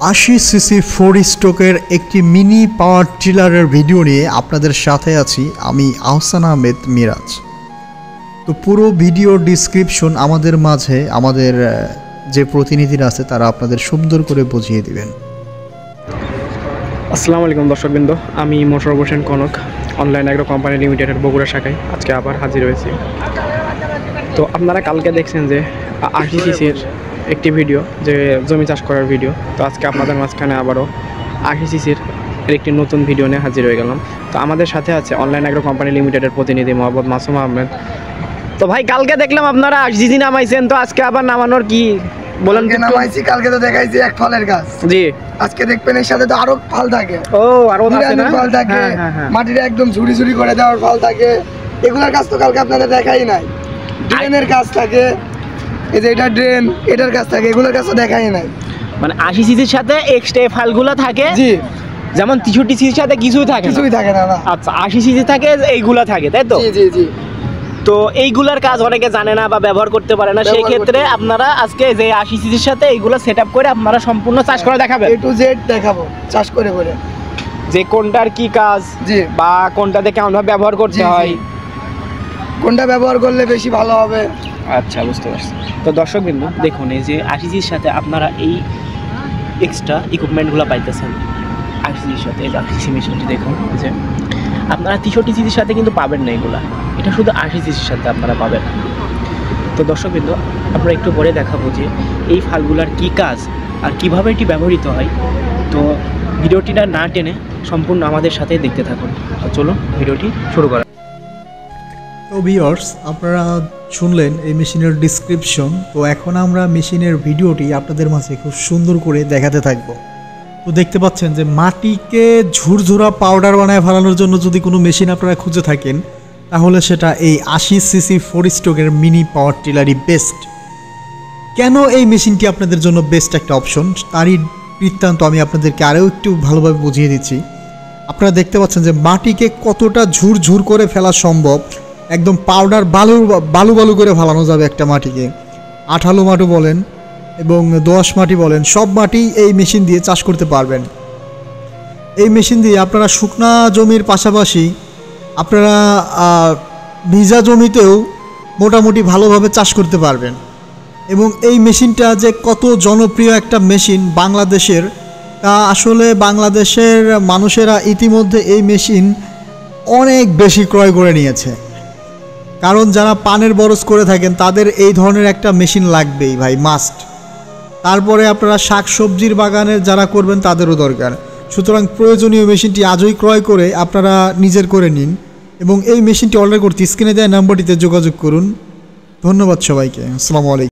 80 CC 4 স্ট্রোকের একটি mini power টিলারের video নিয়ে আপনাদের সাথে আছি আমি আহসান আহমেদ মিরাজ। তো পুরো ভিডিও ডিসক্রিপশন আমাদের মাঝে আমাদের যে প্রতিনিধিরা আছে তারা আপনাদের সুন্দর করে বুঝিয়ে দিবেন। আসসালামু আলাইকুম দর্শকবৃন্দ, আমি Mosharraf Hossain Kanak, online agro company লিমিটেডের বগুড়া শাখায় আজকে আবার হাজির হয়েছি। তো আপনারা কালকে দেখছেন যে 80 সিসির একটি ভিডিও, যে জমি চাষ করার ভিডিও। তো আজকে আপনাদের মাঝখানে আবারও 80 সিসির একটি নতুন ভিডিও নিয়ে হাজির হয়ে গেলাম। তো আমাদের সাথে আছে অনলাইন অ্যাগ্রো কোম্পানি লিমিটেডের প্রতিনিধি মোহাম্মদ মাসুম আহমেদ। তো ভাই, কালকে দেখলাম আপনারা 80 সিসি নামাইছেন, তো আজকে আবার নামানোর কি বলেন? নামাইছি, কালকে তো দেখাইছি এক ফলের গাছ। জি, আজকে দেখবেন এর সাথে তো আরো ফল থাকে। ও আরো আছে না? ফল থাকে, হ্যাঁ। মাটিটা একদম ঝুড়ি ঝুড়ি করে দেওয়ার ফল থাকে। এগুলার কাজ তো কালকে আপনাদের দেখাই নাই। ড্রেনের কাজ থাকে, এই যে এটা ড্রেন, এটার কাজ থাকে, এগুলোর কাজ তো দেখাই নাই। মানে 80 সিসির সাথে এক্সট্রা ফালগুলো থাকে। জি, যেমন 63 সিসির সাথে কিছুই থাকে না। আচ্ছা, 80 সিসি থাকে এইগুলা থাকে, তাই তো? জি। তো এইগুলার কাজ অনেকে জানে না বা ব্যবহার করতে পারে না, সেই ক্ষেত্রে আপনারা আজকে যে 80 সিসির সাথে এইগুলা সেটআপ করে আপনারা সম্পূর্ণ চাষ করে দেখাবেন। A to Z দেখাবো চাষ করে যে কোনটার কি কাজ, জি, বা কোনটাতে কেমন ভাবে ব্যবহার করতে হয়, কোনটা ব্যবহার করলে বেশি ভালো হবে। আচ্ছা, বুঝতে পারছি। তো দর্শকবৃন্দ দেখুন, এই যে 80 সিসির সাথে আপনারা এই এক্সট্রা ইকুইপমেন্টগুলো পাইতেছেন 80 সিসির সাথে। এই 80 সিসি মেশিনটি দেখুন, যে আপনারা 63 সিসির সাথে কিন্তু পাবেন না এগুলা, এটা শুধু 80 সিসির সাথে আপনারা পাবেন। তো দর্শকবৃন্দ, আমরা একটু পরে দেখাবো যে এই ফালগুলার কি কাজ আর কিভাবে এটি ব্যবহৃত হয়। তো ভিডিওটিটা না টেনে সম্পূর্ণ আমাদের সাথে দেখতে থাকুন। তো চলো ভিডিওটি শুরু করা। তো ভিউয়ার্স, আপনারা শুনলেন এই মেশিনের ডিসক্রিপশন। তো এখন আমরা মেশিনের ভিডিওটি আপনাদের মাঝে খুব সুন্দর করে দেখাতে থাকবো। তো দেখতে পাচ্ছেন যে মাটিকে ঝুরঝুরা পাউডার বানায় ফেলানোর জন্য যদি কোনো মেশিন আপনারা খুঁজে থাকেন, তাহলে সেটা এই 80 সিসি 4 স্ট্রোকের মিনি পাওয়ার টিলারই বেস্ট। কেন এই মেশিনটি আপনাদের জন্য বেস্ট একটা অপশন, তারই বৃত্তান্ত আমি আপনাদেরকে আরও একটু ভালোভাবে বুঝিয়ে দিচ্ছি। আপনারা দেখতে পাচ্ছেন যে মাটিকে কতটা ঝুরঝুর করে ফেলা সম্ভব, একদম পাউডার বালু করে ফেলানো যাবে একটা মাটিকে। আঠালো মাটি বলেন এবং দোআঁশ মাটি বলেন, সব মাটি এই মেশিন দিয়ে চাষ করতে পারবেন। এই মেশিন দিয়ে আপনারা শুকনা জমির পাশাপাশি আপনারা ভিজা জমিতেও মোটামুটি ভালোভাবে চাষ করতে পারবেন। এবং এই মেশিনটা যে কত জনপ্রিয় একটা মেশিন বাংলাদেশের, তা আসলে বাংলাদেশের মানুষেরা ইতিমধ্যে এই মেশিন অনেক বেশি ক্রয় করে নিয়েছে। কারণ যারা পানের বরজ করে থাকেন তাদের এই ধরনের একটা মেশিন লাগবেই ভাই, মাস্ট। তারপরে আপনারা শাক সবজির বাগানের যারা করবেন তাদেরও দরকার। সুতরাং প্রয়োজনীয় মেশিনটি আজই ক্রয় করে আপনারা নিজের করে নিন এবং এই মেশিনটি অর্ডার করতে স্ক্রিনে দেওয়া নাম্বারটিতে যোগাযোগ করুন। ধন্যবাদ সবাইকে। আসসালামু আলাইকুম।